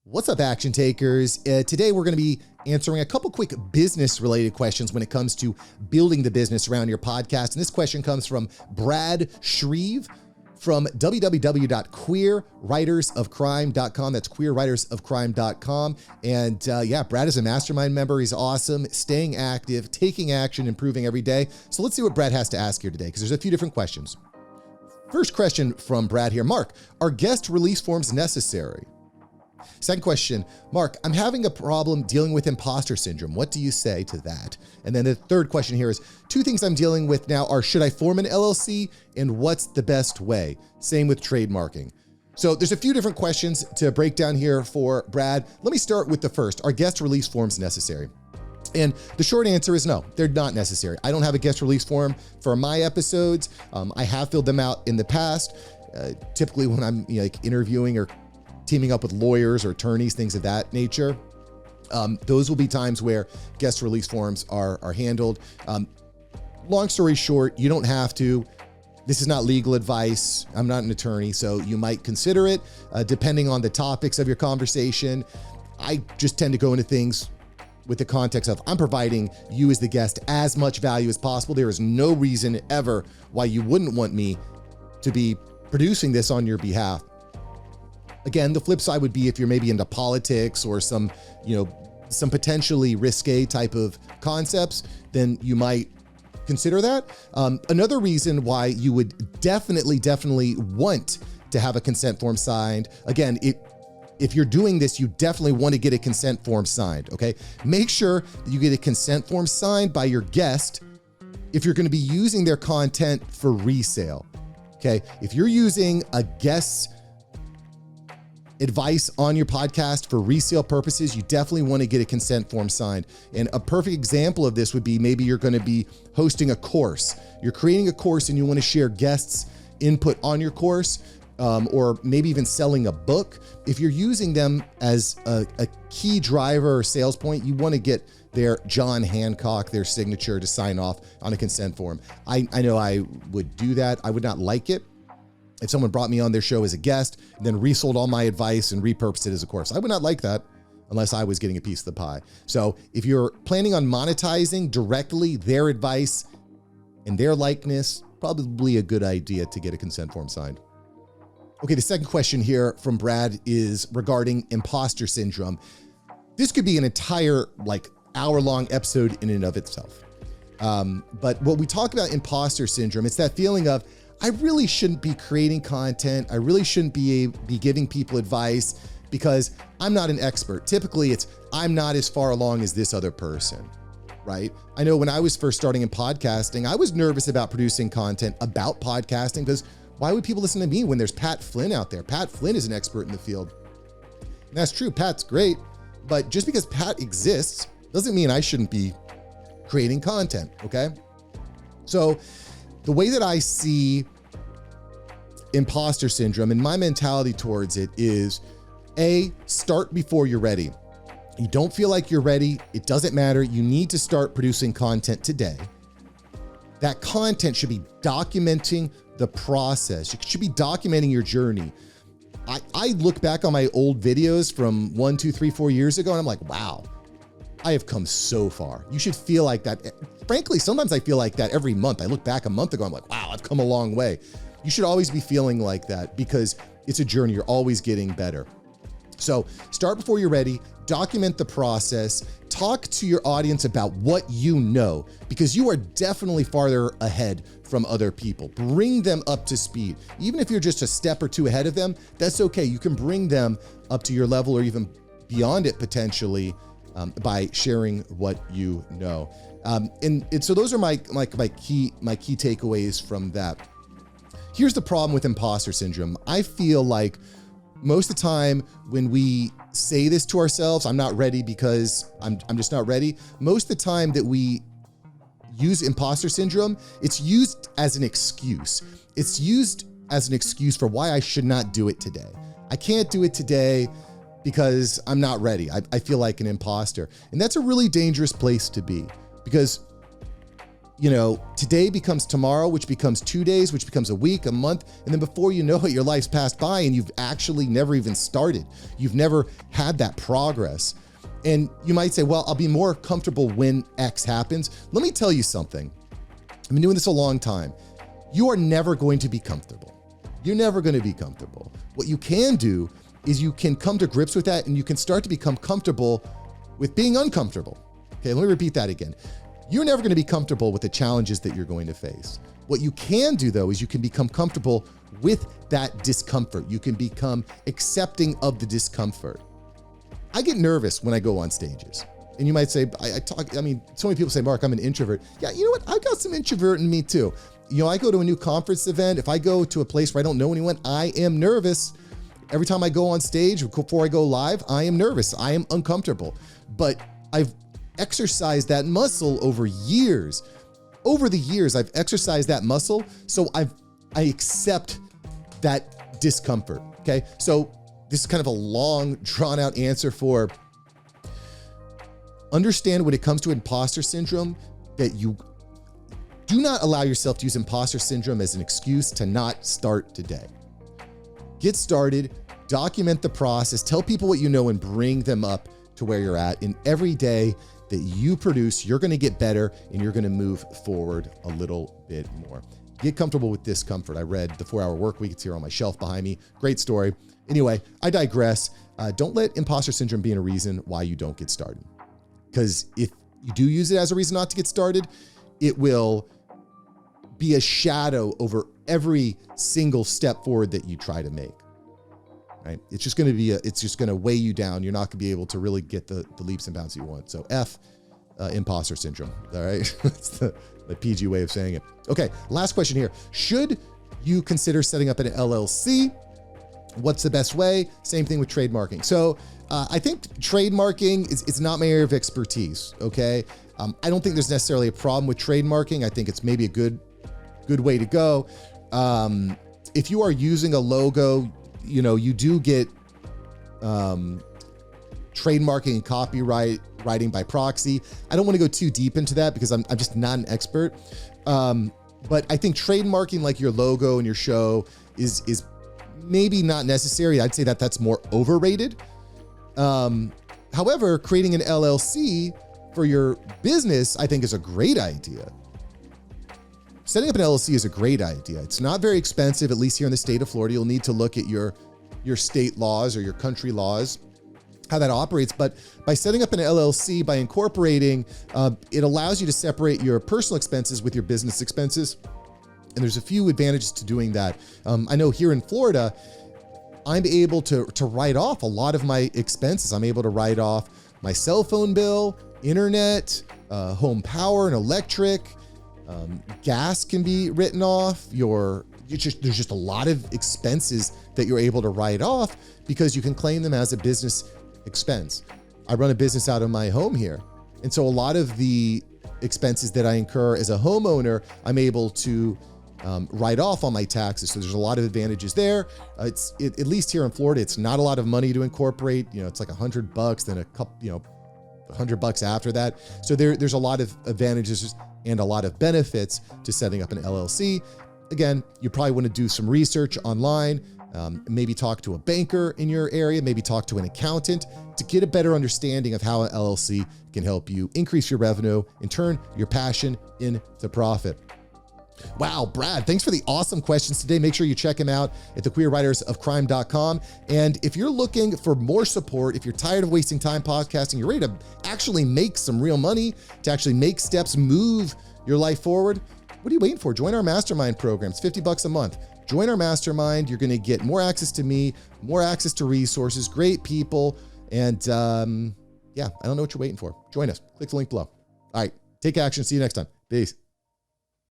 What's up, action takers? Today we're going to be answering a couple quick business related questions when it comes to building the business around your podcast. And this question comes from Brad Shreve from www.queerwritersofcrime.com. That's queerwritersofcrime.com. And yeah, Brad is a mastermind member. He's awesome, staying active, taking action, improving every day. So let's see what Brad has to ask here today, because there's a few different questions. First question from Brad here. Mark, are guest release forms necessary? Second question, Mark, I'm having a problem dealing with imposter syndrome. What do you say to that? And then the third question here is, two things I'm dealing with now are, should I form an LLC and what's the best way? Same with trademarking. So there's a few different questions to break down here for Brad. Let me start with the first. Are guest release forms necessary? And the short answer is no, they're not necessary. I don't have a guest release form for my episodes. I have filled them out in the past, typically when I'm like interviewing or teaming up with lawyers or attorneys, things of that nature. Those will be times where guest release forms are handled. Long story short, you don't have to. This is not legal advice. I'm not an attorney, so you might consider it depending on the topics of your conversation. I just tend to go into things with the context of I'm providing you as the guest as much value as possible. There is no reason ever why you wouldn't want me to be producing this on your behalf. Again, the flip side would be if you're maybe into politics or some potentially risque type of concepts, then you might consider that. Another reason why you would definitely want to have a consent form signed. Again, if you're doing this, you definitely want to get a consent form signed, okay? Make sure that you get a consent form signed by your guest if you're going to be using their content for resale, okay? If you're using a guest's advice on your podcast for resale purposes, you definitely want to get a consent form signed. And a perfect example of this would be maybe you're going to be hosting a course. You're creating a course and you want to share guests' input on your course, or maybe even selling a book. If you're using them as a key driver or sales point, you want to get their John Hancock, their signature to sign off on a consent form. I know I would do that. I would not like it if someone brought me on their show as a guest and then resold all my advice and repurposed it as a course. I would not like that unless I was getting a piece of the pie. So if you're planning on monetizing directly their advice and their likeness, probably a good idea to get a consent form signed. Okay, the second question here from Brad is regarding imposter syndrome. This could be an entire hour-long episode in and of itself. But when we talk about imposter syndrome, it's that feeling of, I really shouldn't be creating content. I really shouldn't be giving people advice because I'm not an expert. Typically it's, I'm not as far along as this other person, right? I know when I was first starting in podcasting, I was nervous about producing content about podcasting because why would people listen to me when there's Pat Flynn out there? Pat Flynn is an expert in the field. And that's true, Pat's great, but just because Pat exists doesn't mean I shouldn't be creating content, okay? So the way that I see imposter syndrome and my mentality towards it is, start before you're ready. You don't feel like you're ready. It doesn't matter. You need to start producing content today. That content should be documenting the process. You should be documenting your journey. I look back on my old videos from 1, 2, 3, 4 years ago, and I'm like, wow, I have come so far. You should feel like that. Frankly, sometimes I feel like that every month. I look back a month ago, I'm like, wow, I've come a long way. You should always be feeling like that because it's a journey. You're always getting better. So start before you're ready, document the process, talk to your audience about what you know, because you are definitely farther ahead from other people. Bring them up to speed. Even if you're just a step or two ahead of them, that's okay. You can bring them up to your level or even beyond it potentially by sharing what you know. And so those are my key takeaways from that. Here's the problem with imposter syndrome. I feel like most of the time when we say this to ourselves, I'm not ready because I'm just not ready. Most of the time that we use imposter syndrome, it's used as an excuse. It's used as an excuse for why I should not do it today. I can't do it today because I'm not ready. I feel like an imposter. And that's a really dangerous place to be because today becomes tomorrow, which becomes 2 days, which becomes a week, a month. And then before you know it, your life's passed by and you've actually never even started. You've never had that progress. And you might say, well, I'll be more comfortable when X happens. Let me tell you something. I've been doing this a long time. You are never going to be comfortable. You're never going to be comfortable. What you can do is you can come to grips with that and you can start to become comfortable with being uncomfortable. Okay, let me repeat that again. You're never going to be comfortable with the challenges that you're going to face. What you can do, though, is you can become comfortable with that discomfort. You can become accepting of the discomfort. I get nervous when I go on stages. And you might say, so many people say, Mark, I'm an introvert. Yeah, you know what? I've got some introvert in me too. I go to a new conference event. If I go to a place where I don't know anyone, I am nervous. Every time I go on stage, before I go live, I am nervous. I am uncomfortable. But I've exercised that muscle over years. Over the years, I've exercised that muscle, so I accept that discomfort, okay? So this is kind of a long, drawn-out answer for understand when it comes to imposter syndrome that you do not allow yourself to use imposter syndrome as an excuse to not start today. Get started, document the process, tell people what you know, and bring them up to where you're at. And every day that you produce, you're going to get better and you're going to move forward a little bit more. Get comfortable with discomfort. I read The 4 Hour Work Week. It's here on my shelf behind me. Great story. Anyway, I digress. Don't let imposter syndrome be a reason why you don't get started. Because if you do use it as a reason not to get started, it will be a shadow over every single step forward that you try to make. Right? It's just going to weigh you down. You're not going to be able to really get the leaps and bounds you want. So imposter syndrome. All right. That's the PG way of saying it. Okay. Last question here. Should you consider setting up an LLC? What's the best way? Same thing with trademarking. So I think trademarking is not my area of expertise. Okay. I don't think there's necessarily a problem with trademarking. I think it's maybe a good way to go. If you are using a logo, you do get trademarking and copywriting by proxy. I don't want to go too deep into that because I'm just not an expert. But I think trademarking like your logo and your show is maybe not necessary. I'd say that's more overrated. However, creating an LLC for your business, I think is a great idea. Setting up an LLC is a great idea. It's not very expensive, at least here in the state of Florida. You'll need to look at your state laws or your country laws, how that operates. But by setting up an LLC, by incorporating, it allows you to separate your personal expenses with your business expenses. And there's a few advantages to doing that. I know here in Florida, I'm able to write off a lot of my expenses. I'm able to write off my cell phone bill, internet, home power and electric. Gas can be written off. There's just a lot of expenses that you're able to write off because you can claim them as a business expense. I run a business out of my home here. And so a lot of the expenses that I incur as a homeowner, I'm able to write off on my taxes. So there's a lot of advantages there. At least here in Florida, it's not a lot of money to incorporate. It's like $100, then a couple, $100 after that. So there's a lot of advantages and a lot of benefits to setting up an LLC. Again, you probably want to do some research online, maybe talk to a banker in your area, maybe talk to an accountant to get a better understanding of how an LLC can help you increase your revenue and turn your passion into profit. Wow, Brad, thanks for the awesome questions today. Make sure you check him out at thequeerwritersofcrime.com. And if you're looking for more support, if you're tired of wasting time podcasting, you're ready to actually make some real money, to actually make steps, move your life forward, what are you waiting for? Join our mastermind program. It's $50 a month. Join our mastermind. You're going to get more access to me, more access to resources, great people. And I don't know what you're waiting for. Join us. Click the link below. All right, take action. See you next time. Peace.